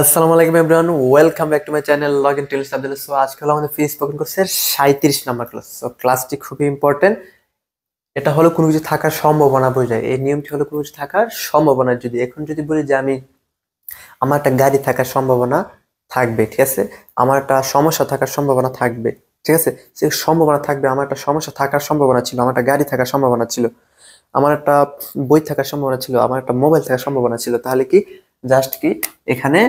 আসসালামু আলাইকুম everyone, welcome back to my channel log in টিলস আব্দুল। সো আজকে হলো আমাদের ফ্রি স্পোকেন কোর্সের 37 নাম্বার ক্লাস। সো ক্লাসটি খুবই ইম্পর্টেন্ট। এটা হলো কোনো কিছু থাকার সম্ভাবনা বোঝায়। এই নিয়মটি হলো কোনো কিছু থাকার সম্ভাবনা। যদি বলি যে আমার একটা গাড়ি থাকার সম্ভাবনা থাকবে, ঠিক আছে, আমার একটা সমস্যা থাকার সম্ভাবনা থাকবে, ঠিক আছে, সে সম্ভাবনা থাকবে। আমার একটা সমস্যা থাকার সম্ভাবনা ছিল, আমার একটা গাড়ি থাকার সম্ভাবনা ছিল, আমার একটা বই থাকার সম্ভাবনা ছিল, আমার একটা মোবাইল থাকার সম্ভাবনা ছিল। তাহলে কি জাস্ট কি এখানে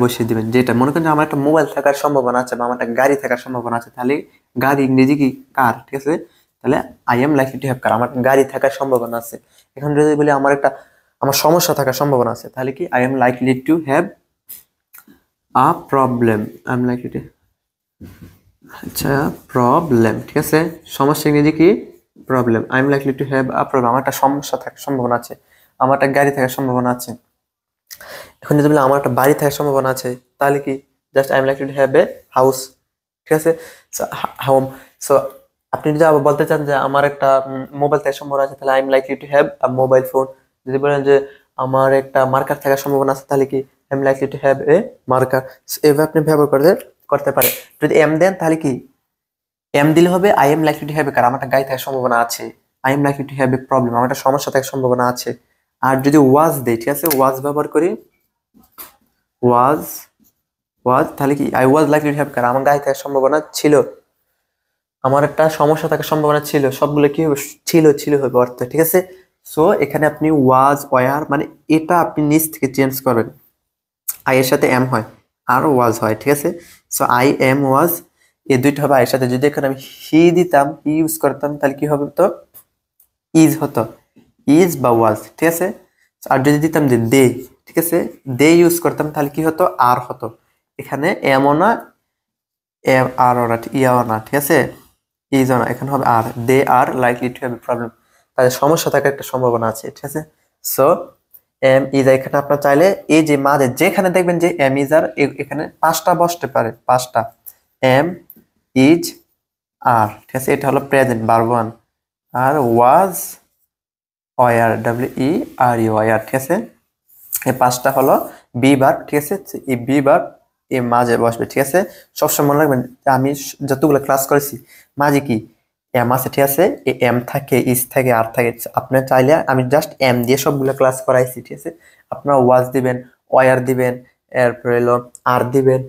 বসিয়ে দিবেন। যেটা মনে করেন যে আমার একটা মোবাইল থাকার সম্ভাবনা আছে বা আমার একটা গাড়ি থাকার সম্ভাবনা আছে, তাহলে গাড়ি ইংরেজি কি কার, ঠিক আছে। তাহলে I am likely to have car, আমার গাড়ি থাকার সম্ভাবনা আছে। এখন যদি বলি আমার সমস্যা থাকার সম্ভাবনা আছে, তাহলে কি I am likely to have a problem. I am likely two, আচ্ছা, প্রবলেম, ঠিক আছে। সমস্যা ইংরেজি কি problem. I am likely to have a problem, আমার একটা সমস্যা থাকার সম্ভাবনা আছে, আমার একটা গাড়ি থাকার সম্ভাবনা আছে। এখন যদি বলি আমার একটা বাড়ি থাকার সম্ভাবনা আছে, তাহলে কি just I am likely to have a house, ঠিক আছে, হোম। সো আপনি যদি আবার বলতে চান যে আমার একটা মোবাইল থাকার সম্ভাবনা আছে, তাহলে I am likely to have a mobile phone. যদি বলেন যে আমার একটা মার্কার থাকার সম্ভাবনা আছে, তাহলে কি I am likely to have A marker. এভাবে আপনি ব্যবহার করতে পারে। যদি এম দেন তাহলে কি এম দিলে হবে I am likely to have a car, আমার একটা গাড়ি থাকার সম্ভাবনা আছে। I am likely to have a problem, আমার একটা সমস্যা থাকার সম্ভাবনা আছে। আর যদি ওয়াজ দেই, ঠিক আছে, ওয়াজ ব্যবহার করি, ওয়াজ ওয়াজ তাহলে কি I was likely to have car, আমার গাড়ি থাকার সম্ভাবনা ছিল, আমার একটা সমস্যা থাকার সম্ভাবনা ছিল। সবগুলো কি হবে, ছিল ছিল হবে অর্থ, ঠিক আছে। সো এখানে আপনি ওয়াজ ওয়ার মানে এটা আপনি নিচ থেকে চেঞ্জ করবেন। আই এর সাথে এম হয় আর ওয়াজ হয়, ঠিক আছে। সো আই এম ওয়াজ এই দুইটা হবে আয়ের সাথে। যদি এখানে আমি হি দিতাম, হি ইউজ করতাম, তাহলে কি হবে, তো ইজ হতো, ইজ বা ওয়াজ, ঠিক আছে। আর যদি দিতাম যে দে, ঠিক আছে, দে ইউজ করতাম, তাহলে কি হতো, আর হতো। এখানে এমও না, এম আর না, ইয়াও না, ঠিক আছে, ইজও না, এখানে হবে are. They are likely to have a problem, তাদের সমস্যা থাকার একটা সম্ভাবনা আছে, ঠিক আছে। সো এম ইজ, এখানে আপনার চাইলে এই যে মাঝে যেখানে দেখবেন যে এম ইজ আর, এখানে পাঁচটা বসতে পারে, পাঁচটা। এম ইজ আর, ঠিক আছে, এটা হলো প্রেজেন্ট ভার্ব ওয়ান। আর was were, W E R U were, ঠিক আছে। এই পাঁচটা হলো বি ভার্ব, ঠিক আছে। এই বি ভার্ব এই মাঝে বসবে, ঠিক আছে। সবসময় মনে রাখবেন যে আমি যতগুলো ক্লাস করেছি মাঝে কি এম আছে, ঠিক আছে, এই এম থাকে, ইজ থাকে, আর থাকে। আপনার চাইলে আমি জাস্ট এম দিয়ে সবগুলো ক্লাস করাইছি, ঠিক আছে। আপনারা ওয়াজ দিবেন, ওয়ার দিবেন, এরপরে এলো আর দিবেন,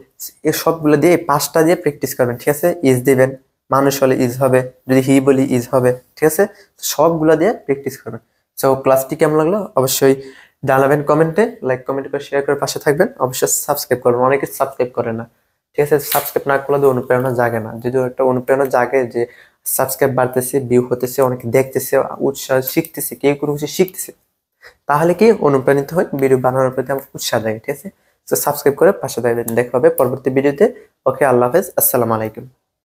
এই সবগুলো দিয়ে এই পাঁচটা দিয়ে প্র্যাকটিস করবেন, ঠিক আছে। ইজ দিবেন, মানুষ হলে ইজ হবে, যদি হি বলি ইজ হবে, ঠিক আছে। সবগুলো দিয়ে প্র্যাকটিস করবেন। সো ক্লাসটি কেমন লাগলো অবশ্যই জানাবেন কমেন্টে, লাইক কমেন্ট করে শেয়ার করে পাশে থাকবেন। অবশ্যই সাবস্ক্রাইব করবেন, অনেকে সাবস্ক্রাইব করে না, ঠিক আছে। সাবস্ক্রাইব না করলে তো অনুপ্রেরণা জাগে না। যদি একটা অনুপ্রেরণা জাগে যে সাবস্ক্রাইব বাড়তেছে, ভিউ হতেছে, অনেকে দেখতেছে, উৎসাহ শিখতেছে, কেউ কোনো কিছু শিখতেছে, তাহলে কি অনুপ্রাণিত হয়, ভিডিও বানানোর প্রতি আমার উৎসাহ জাগে, ঠিক আছে। তো সাবস্ক্রাইব করে পাশে থাকবেন। দেখা হবে পরবর্তী ভিডিওতে। ওকে, আল্লাহ হাফেজ, আসসালামু আলাইকুম।